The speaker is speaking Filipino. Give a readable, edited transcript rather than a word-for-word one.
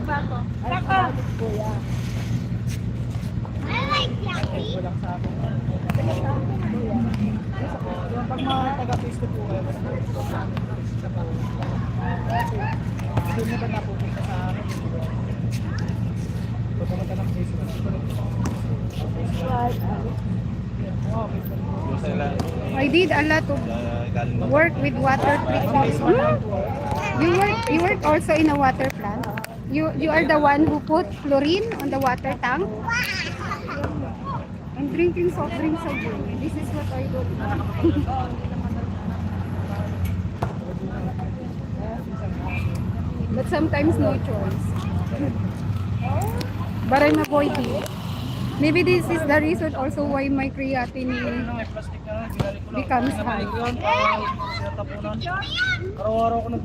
Kuya. I like Yappy. Walang sabong. Kuya. Yung pag mga taga-face to po kayo, mas gusto namin sa po. Hindi mo ba napupunta sa akin? Pag pumunta ng face to I did a lot of work with water treatment. You work also in a water plant. You are the one who put chlorine on the water tank. I'm drinking soft drinks again. This is what I do. But sometimes no choice. But I'm avoiding. Maybe this is the reason also why my creatinine becomes high. Araw-araw ko nag